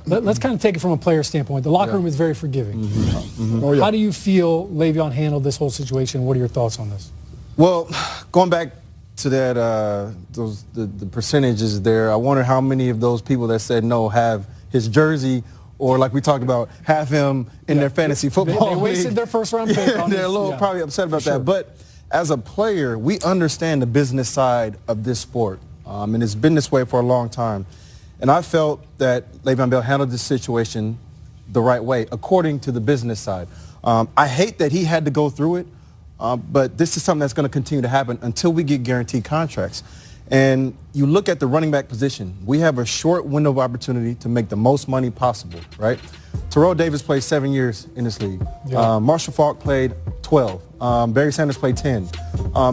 Let's kind of take it from a player standpoint. The locker room is very forgiving. How do you feel Le'Veon handled this whole situation? What are your thoughts on this? Well, going back to that, the percentages there, I wonder how many of those people that said no have his jersey, or like we talked about, have him in their fantasy football They wasted their first round pick. They're a little probably upset about that. But as a player, we understand the business side of this sport, and it's been this way for a long time. And I felt that Le'Veon Bell handled this situation the right way, according to the business side. I hate that he had to go through it, but this is something that's going to continue to happen until we get guaranteed contracts. And you look at the running back position, we have a short window of opportunity to make the most money possible, right? Terrell Davis played 7 years in this league. Marshall Faulk played 12. Barry Sanders played 10.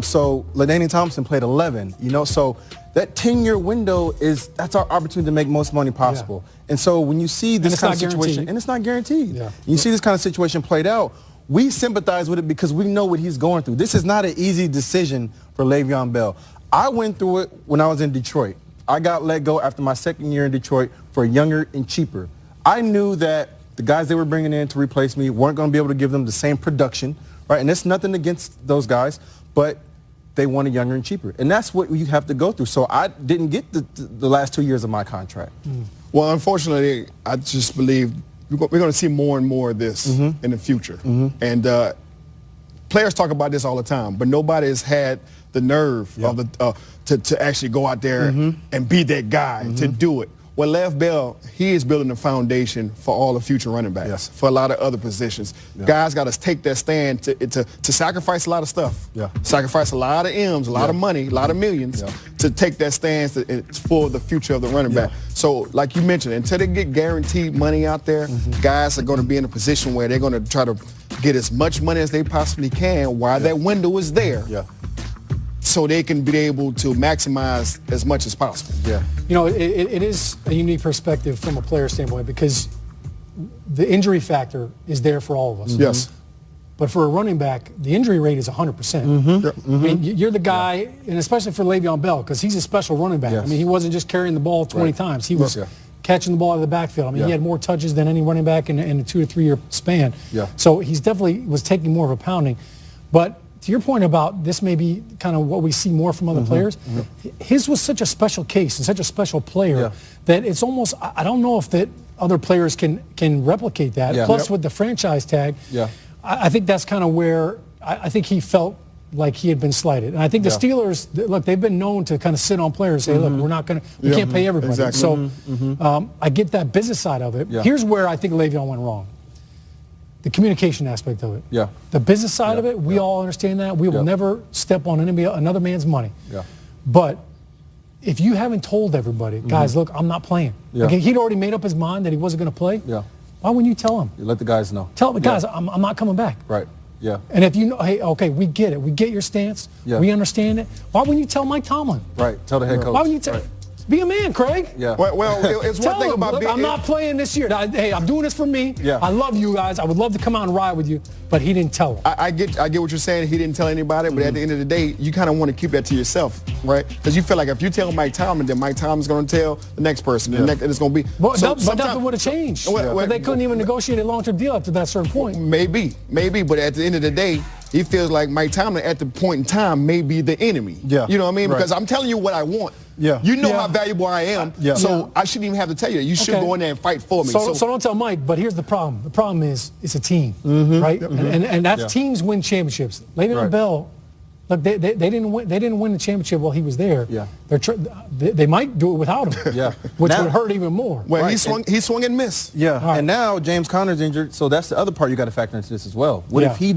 So LaDainian Thompson played 11, you know, so that 10-year window that's our opportunity to make most money possible. And so when you see this kind of situation, and it's not guaranteed, you see this kind of situation played out, we sympathize with it because we know what he's going through. This is not an easy decision for Le'Veon Bell. I went through it when I was in Detroit. I got let go after my second year in Detroit for younger and cheaper. I knew that the guys they were bringing in to replace me weren't going to be able to give them the same production, right? And it's nothing against those guys, but they wanted younger and cheaper. And that's what you have to go through. So I didn't get the last 2 years of my contract. Well, unfortunately, I just believe we're going to see more and more of this in the future. And players talk about this all the time, but nobody has had the nerve of to actually go out there and be that guy to do it. Well, Lev Bell, he is building a foundation for all the future running backs, for a lot of other positions. Guys got to take that stand to sacrifice a lot of stuff, sacrifice a lot of M's, a lot of money, a lot of millions to take that stance for the future of the running back. So, like you mentioned, until they get guaranteed money out there, guys are going to be in a position where they're going to try to get as much money as they possibly can while that window is there. So they can be able to maximize as much as possible. You know, it is a unique perspective from a player standpoint because the injury factor is there for all of us. But for a running back, the injury rate is 100%. I mean, you're the guy, and especially for Le'Veon Bell, because he's a special running back. I mean, he wasn't just carrying the ball 20 times. He was catching the ball out of the backfield. I mean, he had more touches than any running back in a 2 to 3 year span. So he's definitely was taking more of a pounding. But to your point about this may be kind of what we see more from other players, his was such a special case and such a special player that it's almost, I don't know if that other players can replicate that. Plus with the franchise tag, I think that's kind of where I think he felt like he had been slighted. And I think the Steelers, look, they've been known to kind of sit on players and say, look, we're not going to, we can't pay everybody. So I get that business side of it. Here's where I think Le'Veon went wrong. The communication aspect of it. The business side of it, we all understand that. We will never step on another man's money. But if you haven't told everybody, guys, look, I'm not playing. Okay, he'd already made up his mind that he wasn't going to play. Why wouldn't you tell him? You let the guys know. Tell the guys, I'm not coming back. And if you know, hey, okay, we get it. We get your stance. We understand it. Why wouldn't you tell Mike Tomlin? Tell the head coach. Why wouldn't you tell? Be a man, Craig. Well, it's one thing about being. I'm not playing this year. Hey, I'm doing this for me. I love you guys. I would love to come out and ride with you, but he didn't tell him. I get what you're saying. He didn't tell anybody, but at the end of the day, you kind of want to keep that to yourself, right? Because you feel like if you tell Mike Tomlin, then Mike Tomlin's going to tell the next person, and it's going to be. But nothing would have changed. They couldn't even negotiate a long-term deal up to that certain point. Maybe, but at the end of the day, he feels like Mike Tomlin at the point in time may be the enemy. You know what I mean? Because I'm telling you what I want. You know how valuable I am, so I shouldn't even have to tell you that. You should go in there and fight for me. So don't tell Mike, but here's the problem. The problem is it's a team, right? And that's teams win championships. Le'Veon Bell, look, they didn't win the championship while he was there. They might do it without him, which would hurt even more. Well, he swung and missed. And now James Conner's injured, so that's the other part you got to factor into this as well. What if he